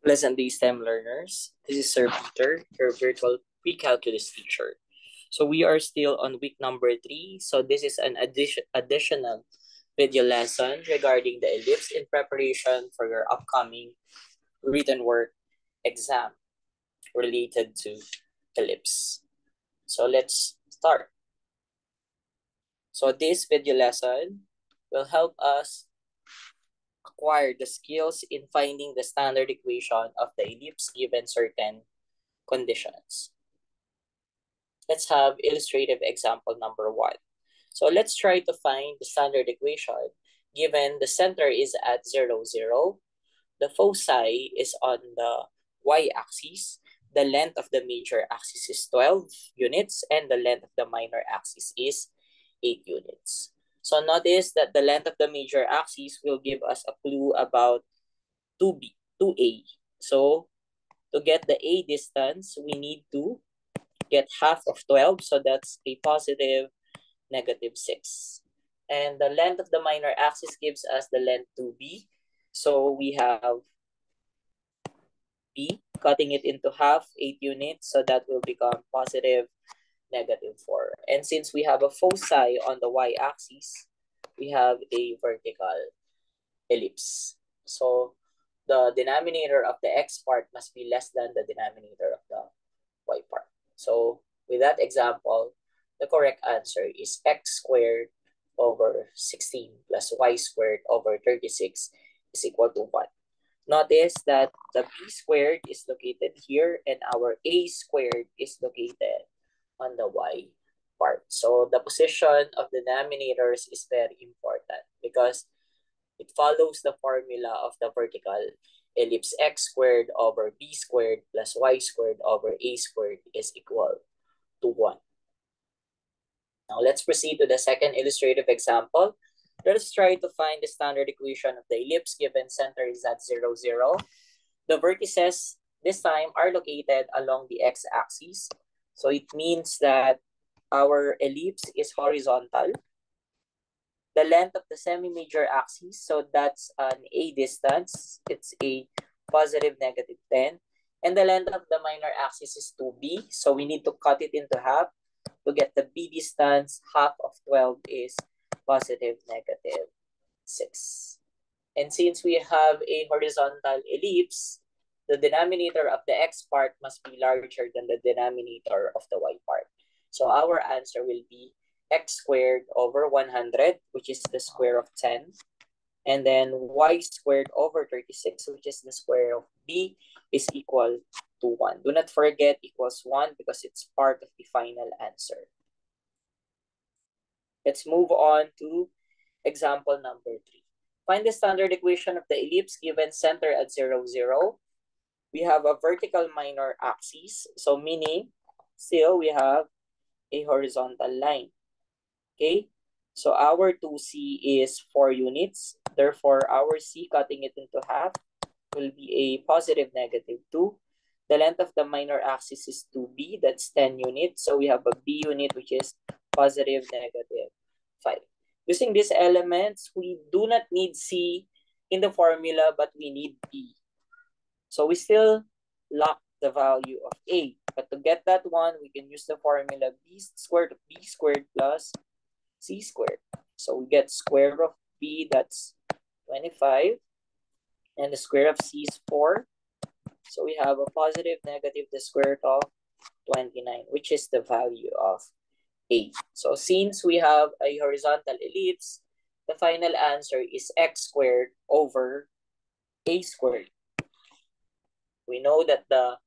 Pleasant day, STEM learners. This is Sir Peter, your virtual pre-calculus teacher. So we are still on week number 3. So this is an additional video lesson regarding the ellipse in preparation for your upcoming written work exam related to ellipse. So let's start. So this video lesson will help us acquire the skills in finding the standard equation of the ellipse given certain conditions. Let's have illustrative example number 1. So let's try to find the standard equation given the center is at 0, 0. The foci is on the y-axis. The length of the major axis is 12 units and the length of the minor axis is 8 units. So notice that the length of the major axis will give us a clue about 2A. So to get the A distance, we need to get half of 12. So that's a positive negative 6. And the length of the minor axis gives us the length 2B. So we have B, cutting it into half, 8 units. So that will become positive negative 4. And since we have a foci on the y-axis, we have a vertical ellipse. So the denominator of the x part must be less than the denominator of the y part. So with that example, the correct answer is x squared over 16 plus y squared over 36 is equal to 1. Notice that the b squared is located here and our a squared is located on the y part. So the position of the denominators is very important because it follows the formula of the vertical ellipse x squared over b squared plus y squared over a squared is equal to 1. Now let's proceed to the second illustrative example. Let us try to find the standard equation of the ellipse given center is at 0, 0. The vertices this time are located along the x-axis. So it means that our ellipse is horizontal. The length of the semi-major axis, so that's an A distance. It's a positive negative 10. And the length of the minor axis is 2B. So we need to cut it into half to get the B distance. Half of 12 is positive negative 6. And since we have a horizontal ellipse, the denominator of the x part must be larger than the denominator of the y part. So our answer will be x squared over 100, which is the square of 10. And then y squared over 36, which is the square of b, is equal to 1. Do not forget equals 1 because it's part of the final answer. Let's move on to example number 3. Find the standard equation of the ellipse given center at 0, 0. We have a vertical minor axis. So meaning, still we have a horizontal line. Okay, so our 2C is 4 units. Therefore, our C, cutting it into half, will be a positive negative 2. The length of the minor axis is 2B, that's 10 units. So we have a B unit, which is positive negative 5. Using these elements, we do not need C in the formula, but we need B. So we still lock the value of A. But to get that one, we can use the formula B squared plus C squared. So we get square root of B, that's 25. And the square of C is 4. So we have a positive negative the square root of 29, which is the value of A. So since we have a horizontal ellipse, the final answer is x squared over A squared. We know that the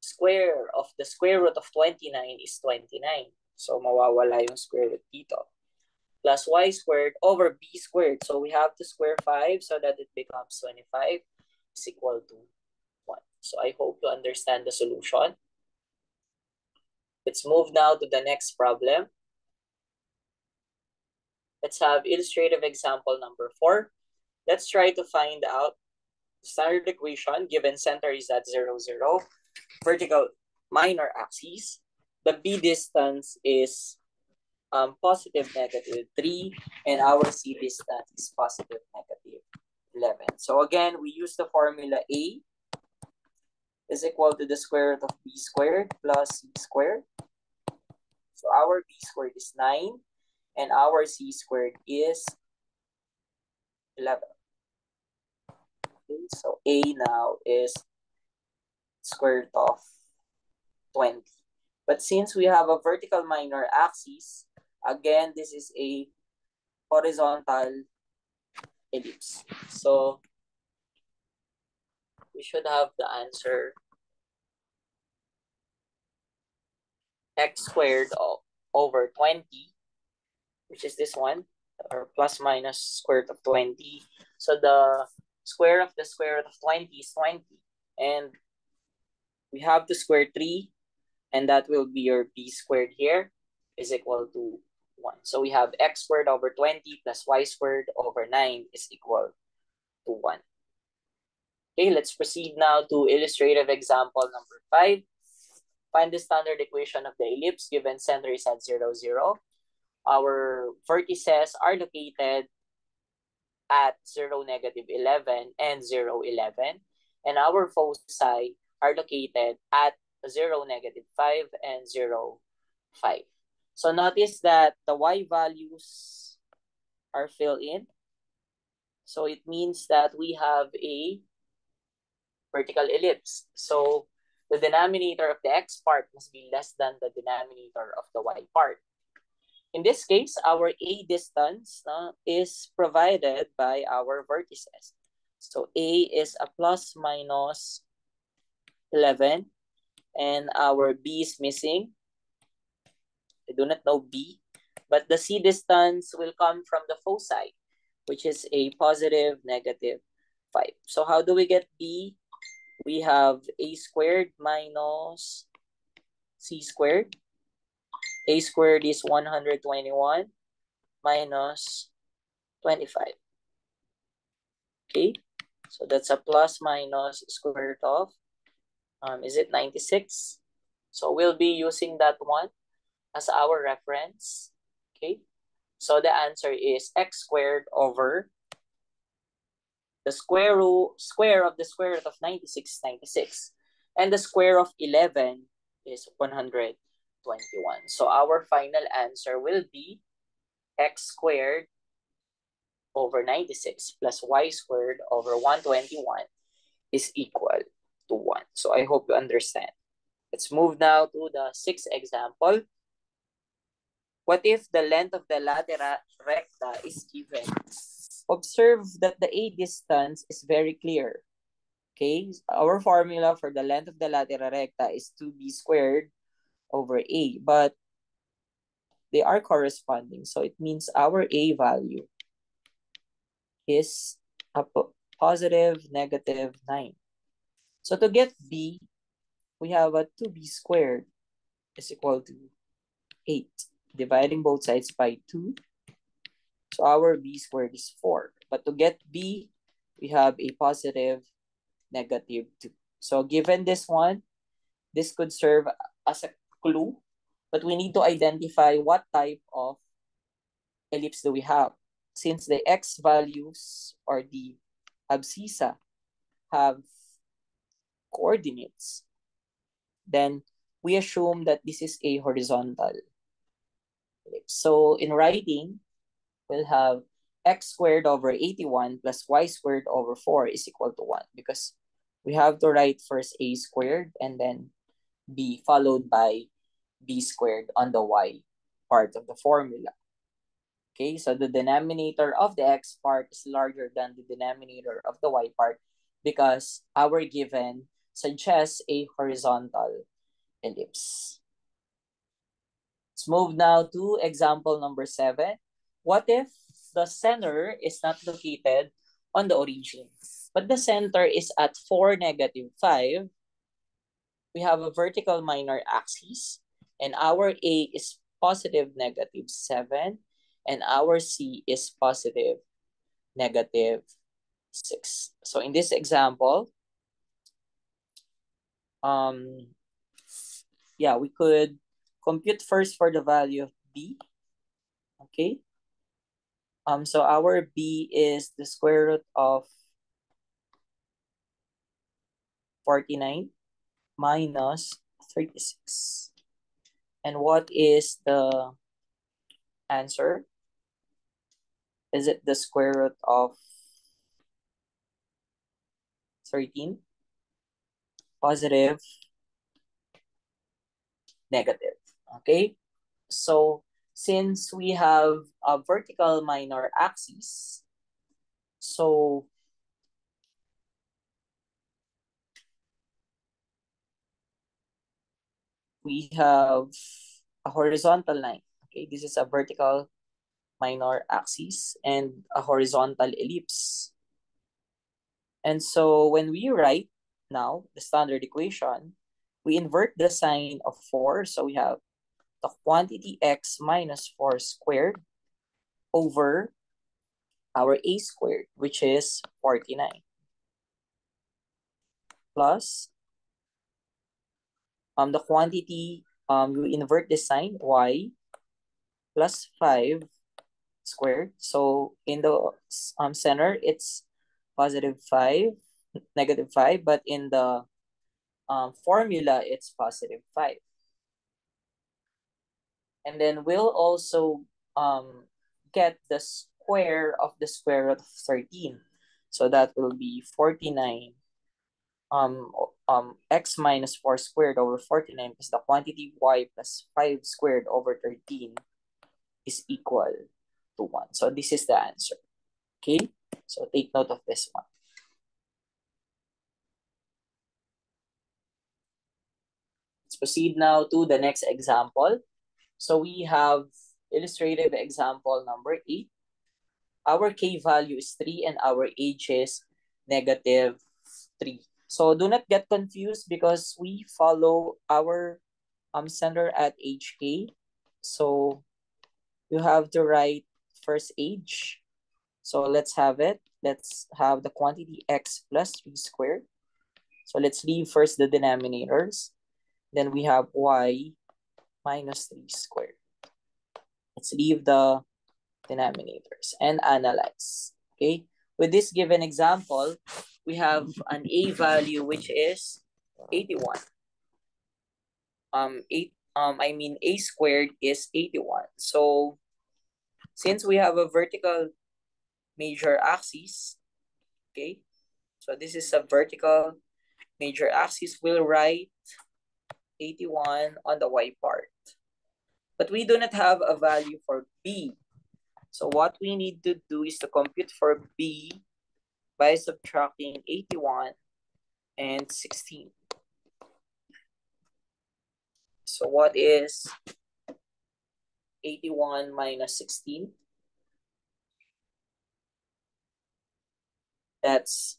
square of the square root of 29 is 29. So mawawala yung square root dito. Plus y squared over b squared. So we have to square 5 so that it becomes 25 is equal to 1. So I hope you understand the solution. Let's move now to the next problem. Let's have illustrative example number 4. Let's try to find out the standard equation given center is at 0, 0. Vertical minor axis. The b distance is positive negative 3, and our C distance is positive negative 11. So again, we use the formula A is equal to the square root of b squared plus c squared. So our b squared is 9 and our c squared is 11. Okay, so a now is square root of 20. But since we have a vertical minor axis, again, this is a horizontal ellipse. So we should have the answer x squared over 20, which is this one, or plus minus square root of 20. So the square of the square root of 20 is 20. And we have to square 3, and that will be your b squared here is equal to 1. So we have x squared over 20 plus y squared over 9 is equal to 1. Okay, let's proceed now to illustrative example number 5. Find the standard equation of the ellipse given center is at 0, 0. Our vertices are located at 0, -11 and 0, 11. And our foci are located at 0, -5 and 0, 5. So notice that the y values are filled in. So it means that we have a vertical ellipse. So the denominator of the x part must be less than the denominator of the y part. In this case, our a distance is provided by our vertices. So a is a plus minus 11 and our b is missing. I do not know b, but the c distance will come from the foci, which is a positive negative 5. So how do we get b? We have a squared minus c squared. A squared is 121 minus 25. Okay, so that's a plus minus square root of, is it 96? So we'll be using that one as our reference. Okay, so the answer is x squared over the square of the square root of 96 is 96. And the square of 11 is 121. So our final answer will be x squared over 96 plus y squared over 121 is equal to 1. So I hope you understand. Let's move now to the 6th example. What if the length of the latera recta is given? Observe that the a distance is very clear. Okay, our formula for the length of the latera recta is 2b squared over a, but they are corresponding. So it means our a value is a positive negative 9. So to get b, we have a 2b squared is equal to 8. Dividing both sides by 2. So our b squared is 4. But to get b, we have a positive negative 2. So given this one, this could serve as a clue, but we need to identify what type of ellipse do we have. Since the x values or the abscissa have coordinates, then we assume that this is a horizontal ellipse. So in writing, we'll have x squared over 81 plus y squared over 4 is equal to 1 because we have to write first a squared and then b followed by b squared on the y part of the formula. Okay, so the denominator of the x part is larger than the denominator of the y part because our given suggests a horizontal ellipse. Let's move now to example number 7. What if the center is not located on the origin, but the center is at 4, -5? We have a vertical minor axis, and our A is positive -7, and our C is positive -6. So in this example, we could compute first for the value of B. Okay. So our B is the square root of 49. minus 36. And what is the answer? Is it the square root of 13? Positive, negative. Okay? So since we have a vertical minor axis, so we have a horizontal line. Okay, this is a vertical minor axis and a horizontal ellipse. And so when we write now the standard equation, we invert the sign of 4. So we have the quantity x minus 4 squared over our a squared, which is 49, plus the quantity, you invert the sign, y plus 5 squared. So in the center, it's positive 5, negative 5, but in the formula, it's positive 5. And then we'll also get the square of the square root of 13. So that will be 49 x minus 4 squared over 49 plus the quantity y plus 5 squared over 13 is equal to 1. So this is the answer. Okay? So take note of this one. Let's proceed now to the next example. So we have illustrative example number 8. Our k value is 3 and our age is negative 3. So do not get confused because we follow our center at hk. So you have to write first age. So let's have it. Let's have the quantity x plus 3 squared. So let's leave first the denominators. Then we have y minus 3 squared. Let's leave the denominators and analyze. Okay. With this given example, we have an a value which is 81. A squared is 81. So since we have a vertical major axis, okay, so this is a vertical major axis, we'll write 81 on the y part. But we do not have a value for b. So what we need to do is to compute for b by subtracting 81 and 16. So what is 81 minus 16? That's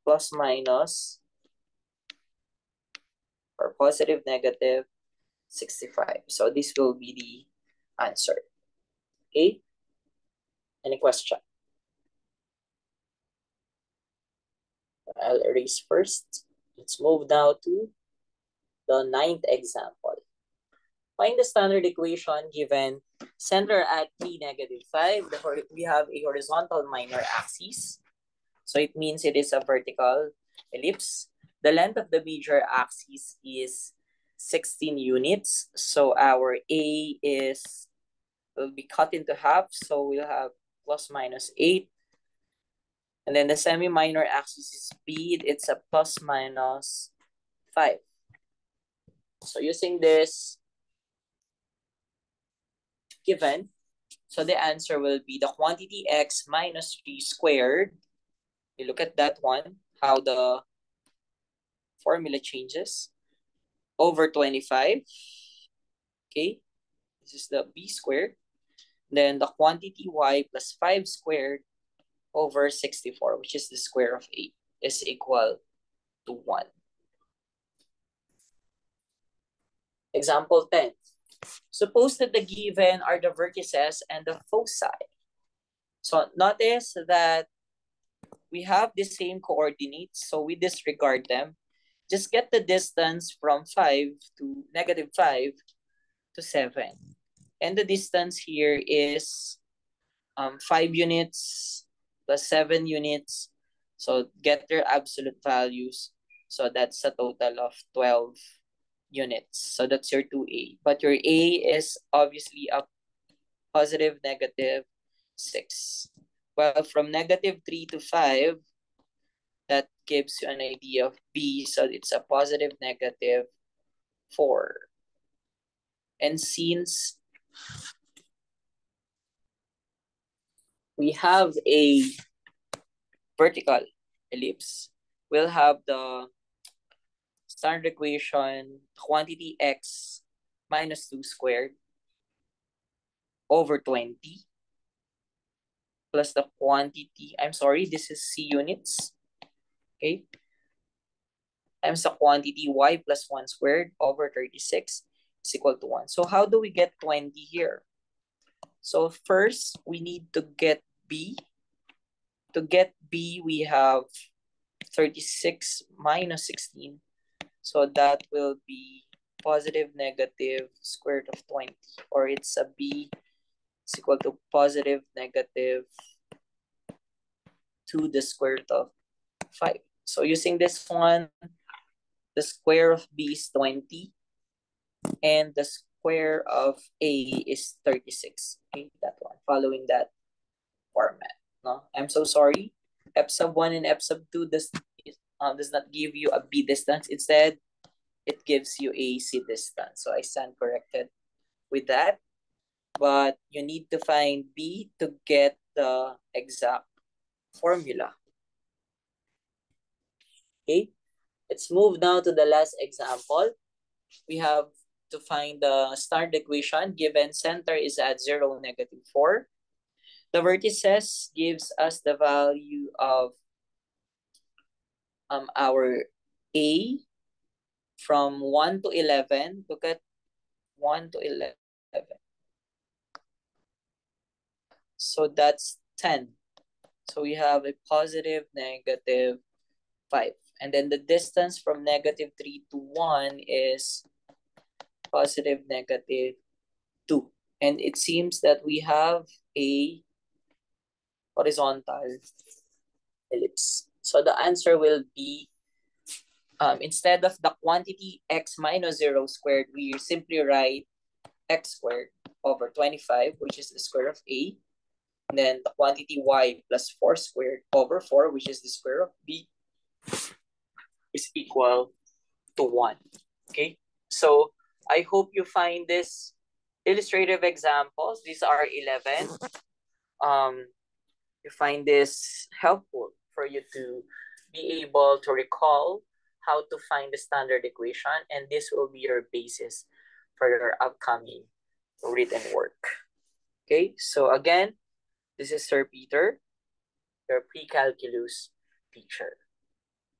plus minus, or positive negative 65. So this will be the answer. Okay? Any question? I'll erase first. Let's move now to the 9th example. Find the standard equation given center at 3, negative 5. We have a horizontal minor axis. So it means it is a vertical ellipse. The length of the major axis is 16 units. So our A will be cut into half. So we'll have plus minus 8. And then the semi-minor axis is B. It's a plus minus 5. So using this given, so the answer will be the quantity x minus 3 squared. You look at that one, how the formula changes, over 25. Okay, this is the b squared. Then the quantity y plus 5 squared over 64, which is the square of 8, is equal to 1. Example 10. Suppose that the given are the vertices and the foci. So notice that we have the same coordinates, so we disregard them. Just get the distance from 5 to negative 5 to 7. And the distance here is 5 units plus 7 units. So get their absolute values. So that's a total of 12 units. So that's your 2A. But your A is obviously a positive negative 6. Well, from negative 3 to 5, that gives you an idea of B. So it's a positive negative 4. And since we have a vertical ellipse, we'll have the standard equation quantity x minus 2 squared over 20 plus the quantity, I'm sorry, this is C units, okay, times the quantity y plus 1 squared over 36 is equal to 1. So how do we get 20 here? So first, we need to get B. To get B, we have 36 minus 16. So that will be positive negative square root of 20. Or it's a B is equal to positive negative 2 the square root of 5. So using this one, the square of B is 20. And the square of A is 36. Okay, that one. Following that format. No, I'm so sorry. F sub 1 and F sub 2 does not give you a B distance. Instead, it gives you a C distance. So I stand corrected with that. But you need to find B to get the exact formula. Okay, let's move now to the last example. We have to find the standard equation given center is at 0, negative 4. The vertices gives us the value of our A from 1 to 11. Look at 1 to 11. So that's 10. So we have a positive, negative 5. And then the distance from negative 3 to 1 is positive, negative 2. And it seems that we have a horizontal ellipse. So the answer will be, instead of the quantity x minus 0 squared, we simply write x squared over 25, which is the square of A. And then the quantity y plus 4 squared over 4, which is the square of B, is equal to 1. Okay? So I hope you find this illustrative examples. These are 11. You find this helpful for you to be able to recall how to find the standard equation, and this will be your basis for your upcoming written work. Okay, so again, this is Sir Peter, your pre-calculus teacher.